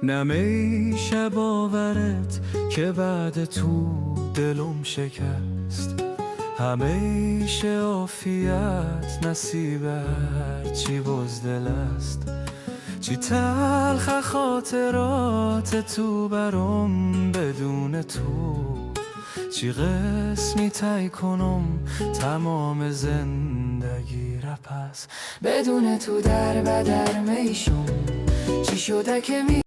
نمیشه باورت که بعد تو دلم شکست. همیشه عافیت نصیب هرچی بزدل است. چی تلخ خاطرات تو برام بدون تو. چی قسمی تایی کنم تمام زندگی را پس بدون تو در بدر میشم. چی شده که